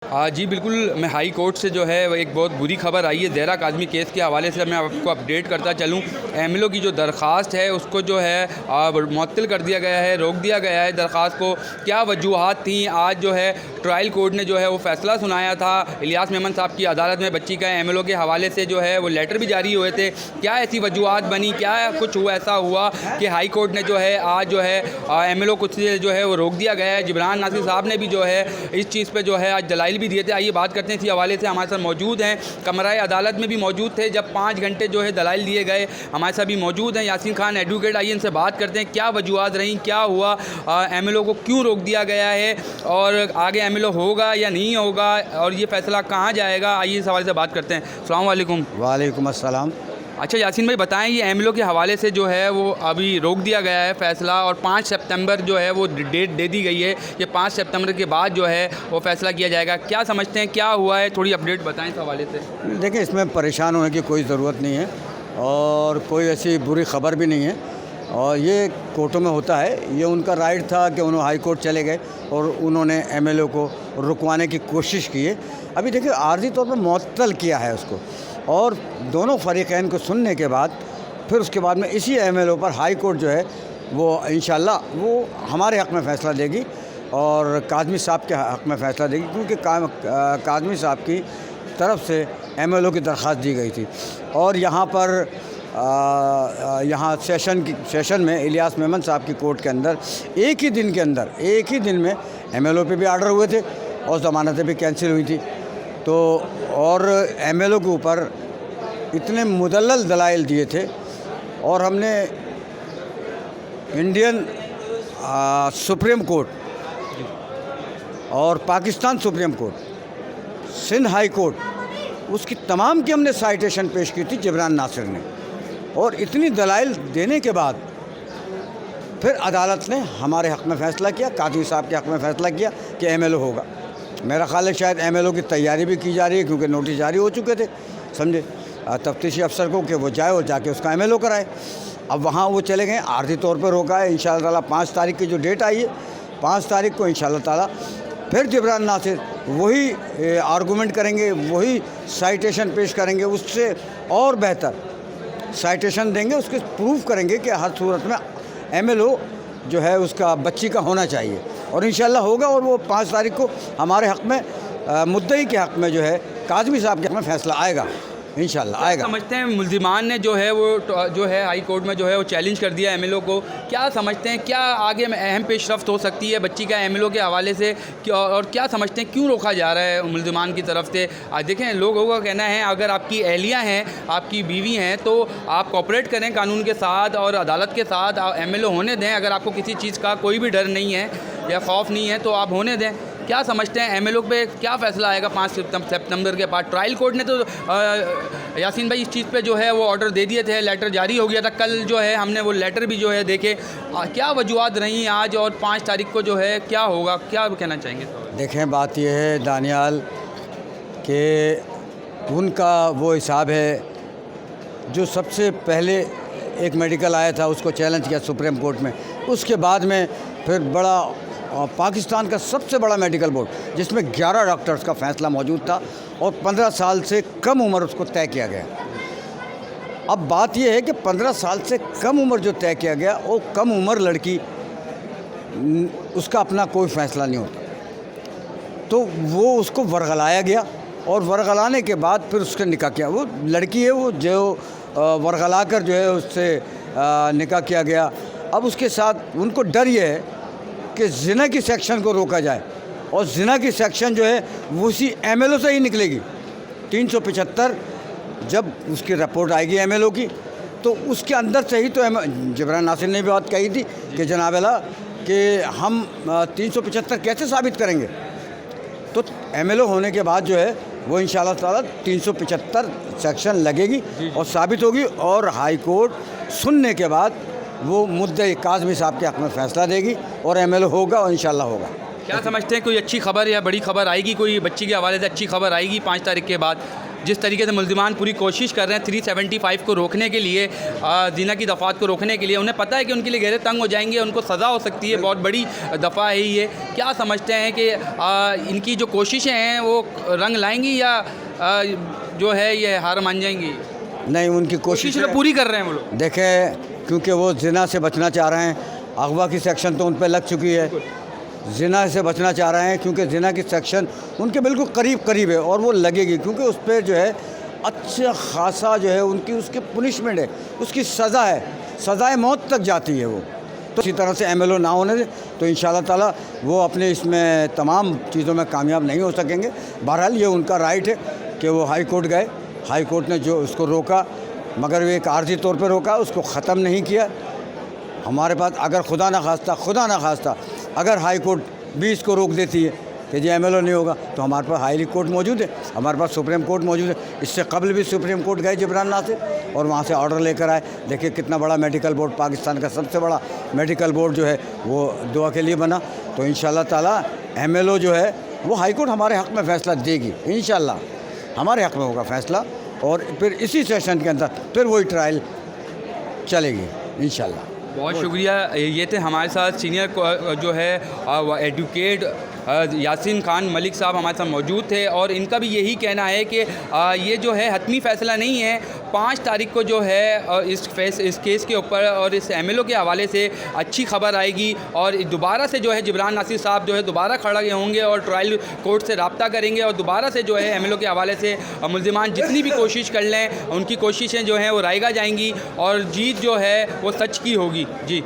जी बिल्कुल, मैं high court से जो है वो एक बहुत बुरी खबर आई है ज़हरा काज़मी केस के हवाले से। मैं आपको अपडेट करता चलूँ, एमएलओ की जो दरख्वास्त है उसको जो है मुअत्तल कर दिया गया है, रोक दिया गया है दरख्वास्त को। क्या वजूहात थी? आज जो है ट्रायल कोर्ट ने जो है वो फ़ैसला सुनाया था इलियास मेमन साहब की अदालत में। बच्ची का एमएलओ के हवाले से जो है वो लेटर भी जारी हुए थे। क्या ऐसी वजूहात बनी, क्या कुछ हुआ ऐसा हुआ कि हाई कोर्ट ने जो है आज जो है एमएलओ को जो है वो रोक दिया गया है। जिब्रान नासिर साहब ने भी जो है इस चीज़ पर जो है आज दलाइल भी दिए थे। आइए बात करते हैं इसी हवाले से। हमारे साथ मौजूद हैं, कमरा अदालत में भी मौजूद थे जब 5 घंटे जो है दलाइल दिए गए। हमारे साथ भी मौजूद हैं यासीन खान एडवोकेट। आइए इनसे बात करते हैं क्या वजूहात रहीं, क्या हुआ, एमएलओ को क्यों रोक दिया गया है और आगे एमएलओ होगा या नहीं होगा और ये फ़ैसला कहाँ जाएगा। आइए इस हवाले से बात करते हैं। अस्सलाम वालेकुम। वालेकुम अस्सलाम। अच्छा यासीन भाई बताएं, ये एमएलओ के हवाले से जो है वो अभी रोक दिया गया है फ़ैसला और 5 सितंबर जो है वो डेट दे दी गई है कि 5 सितंबर के बाद जो है वो फ़ैसला किया जाएगा। क्या समझते हैं, क्या हुआ है, थोड़ी अपडेट बताएं इस हवाले से। देखिए, इसमें परेशान होने की कोई ज़रूरत नहीं है और कोई ऐसी बुरी ख़बर भी नहीं है और ये कोर्टों में होता है। ये उनका राइट था कि उन्होंने हाई कोर्ट चले गए और उन्होंने एमएलओ को रुकवाने की कोशिश की है। अभी देखिए, आर्जी तौर पर मुअत्तल किया है उसको और दोनों फ़रीक़ैन को सुनने के बाद फिर उसके बाद में इसी एमएलओ पर हाई कोर्ट जो है वो इंशाल्लाह वो हमारे हक़ में फ़ैसला देगी और काज़मी साहब के हक़ में फ़ैसला देगी, क्योंकि काज़मी साहब की तरफ से एमएलओ की दरख्वास्त दी गई थी और यहाँ पर यहाँ सेशन में इलियास मेमन साहब की कोर्ट के अंदर एक ही दिन में एमएलओ पे भी आर्डर हुए थे और ज़मानतें भी कैंसिल हुई थी। तो और एमएलओ के ऊपर इतने मुदल्लल दलाइल दिए थे और हमने इंडियन सुप्रीम कोर्ट और Pakistan supreme court, Sindh high court, उसकी तमाम की हमने साइटेशन पेश की थी जिब्रान नासिर ने। और इतनी दलाइल देने के बाद फिर अदालत ने हमारे हक़ में फ़ैसला किया, काज़ी साहब के हक़ में फ़ैसला किया कि एमएलओ होगा। मेरा ख़्याल है शायद एमएलओ की तैयारी भी की जा रही है, क्योंकि नोटिस जारी हो चुके थे, समझे, तफ्तीशी अफसर को कि वो जाए और जाके उसका एमएलओ कराए। अब वहाँ वो चले गए, आर्जी तौर पर रोका है। इंशाअल्लाह ताला 5 तारीख की जो डेट आई है, 5 तारीख को इंशाअल्लाह ताला फिर जिब्रान नासिर वही आर्गूमेंट करेंगे, वही साइटेशन पेश करेंगे, उससे और बेहतर साइटेशन देंगे, उसके प्रूफ करेंगे कि हर सूरत में एमएलओ जो है उसका बच्ची का होना चाहिए और इंशाअल्लाह होगा। और वो 5 तारीख को हमारे हक़ में, मुद्दई के हक़ में जो है काज़मी साहब के हक़ में फ़ैसला आएगा, इंशाअल्लाह आएगा। समझते हैं मुल्ज़िमान ने जो है वो जो है हाई कोर्ट में जो है वो चैलेंज कर दिया एमएलओ को। क्या समझते हैं, क्या आगे में अहम पेशरफ्त हो सकती है बच्ची का एमएलओ के हवाले से, और क्या समझते हैं क्यों रोका जा रहा है मुल्ज़िमान की तरफ से। देखें, लोगों का कहना है अगर आपकी अहलियाँ हैं, आपकी बीवी हैं, तो आप कोऑपरेट करें कानून के साथ और अदालत के साथ, एमएलओ होने दें। अगर आपको किसी चीज़ का कोई भी डर नहीं है या खौफ नहीं है तो आप होने दें। क्या समझते हैं एमएलओ पे क्या फ़ैसला आएगा 5 सितंबर के बाद। ट्रायल कोर्ट ने तो यासीन भाई इस चीज़ पे जो है वो ऑर्डर दे दिए थे, लेटर जारी हो गया था। कल जो है हमने वो लेटर भी जो है देखे। क्या वजूहात रहीं आज और 5 तारीख को जो है क्या होगा, क्या कहना चाहेंगे। देखें, बात यह है दानियाल कि उनका वो हिसाब है, जो सबसे पहले एक मेडिकल आया था उसको चैलेंज किया सुप्रीम कोर्ट में, उसके बाद में फिर बड़ा पाकिस्तान का सबसे बड़ा मेडिकल बोर्ड जिसमें 11 डॉक्टर्स का फ़ैसला मौजूद था और 15 साल से कम उम्र उसको तय किया गया। अब बात यह है कि 15 साल से कम उम्र जो तय किया गया, वो कम उम्र लड़की, उसका अपना कोई फ़ैसला नहीं होता, तो वो उसको वरगलाया गया और वरगलाने के बाद फिर उसका निकाह किया। वो लड़की है, वो जो वरगला कर जो है उससे निकाह किया गया। अब उसके साथ उनको डर ये है कि ज़िना की सेक्शन को रोका जाए और ज़िना की सेक्शन जो है वो उसी एमएलओ से ही निकलेगी। 375 जब उसकी रिपोर्ट आएगी एमएलओ की, तो उसके अंदर से ही तो जिब्रान नासिर ने भी बात कही थी कि जनाब अला कि हम 375 कैसे साबित करेंगे। तो एमएलओ होने के बाद जो है वो इंशाअल्लाह ताला 375 सेक्शन लगेगी और साबित होगी और हाई कोर्ट सुनने के बाद वो मुद्दे काज़मी साहब के हक़ में फ़ैसला देगी और एमएलओ होगा और इंशाअल्लाह होगा। क्या समझते हैं कोई अच्छी खबर या बड़ी खबर आएगी, कोई बच्ची के हवाले से अच्छी खबर आएगी 5 तारीख के बाद। जिस तरीके से मुल्ज़िमान पूरी कोशिश कर रहे हैं 375 को रोकने के लिए, ज़िना की दफ़ात को रोकने के लिए, उन्हें पता है कि उनके लिए गहरे तंग हो जाएंगे, उनको सज़ा हो सकती है, बहुत बड़ी दफ़ा है ये। क्या समझते हैं कि इनकी जो कोशिशें हैं वो रंग लाएंगी या जो है ये हार मान जाएंगी? नहीं, उनकी कोशिश कोशिश पूरी कर रहे हैं वो लोग। देखें, क्योंकि वो जिना से बचना चाह रहे हैं, अगवा की सेक्शन तो उन पर लग चुकी है, जिना से बचना चाह रहे हैं क्योंकि जिना की सेक्शन उनके बिल्कुल करीब है और वो लगेगी, क्योंकि उस पर जो है अच्छा खासा जो है उनकी उसकी पुनिशमेंट है, उसकी सज़ा है, सज़ाए मौत तक जाती है वो। तो इसी तरह से एमएलओ ना होने से तो इंशाल्लाह ताला वो अपने इसमें तमाम चीज़ों में कामयाब नहीं हो सकेंगे। बहरहाल ये उनका राइट है कि वो हाई कोर्ट गए, हाई कोर्ट ने जो उसको रोका, मगर वो एक आर्जी तौर पर रोका, उसको ख़त्म नहीं किया। हमारे पास अगर खुदा ना खास्ता अगर हाई कोर्ट भी इसको रोक देती है कि जो एमएलओ नहीं होगा, तो हमारे पास हाई कोर्ट मौजूद है, हमारे पास सुप्रीम कोर्ट मौजूद है। इससे कबल भी सुप्रीम कोर्ट गए जिब्रान नासिर और वहाँ से ऑर्डर लेकर आए। देखिए कितना बड़ा मेडिकल बोर्ड, पाकिस्तान का सबसे बड़ा मेडिकल बोर्ड जो है वो दुआ के लिए बना। तो इंशाल्लाह ताला एमएलओ जो है वो हाई कोर्ट हमारे हक़ में फ़ैसला देगी, इंशाल्लाह हमारे हक़ में होगा फ़ैसला, और फिर इसी सेशन के अंदर फिर वही ट्रायल चलेगी इंशाल्लाह। बहुत शुक्रिया। ये थे हमारे साथ सीनियर जो है एडवोकेट यासीन खान मलिक साहब हमारे साथ मौजूद थे, और इनका भी यही कहना है कि ये जो है हतमी फ़ैसला नहीं है। 5 तारीख को जो है इस केस के ऊपर और इस एमएलओ के हवाले से अच्छी खबर आएगी, और दोबारा से जो है जिब्रान नासिर साहब जो है दोबारा खड़े होंगे और ट्रायल कोर्ट से रब्ता करेंगे, और दोबारा से जो है एमएलओ के हवाले से मुल्ज़िमान जितनी भी कोशिश कर लें, उनकी कोशिशें जो हैं वो रायगा जाएंगी और जीत जो है वो सच की होगी। जी।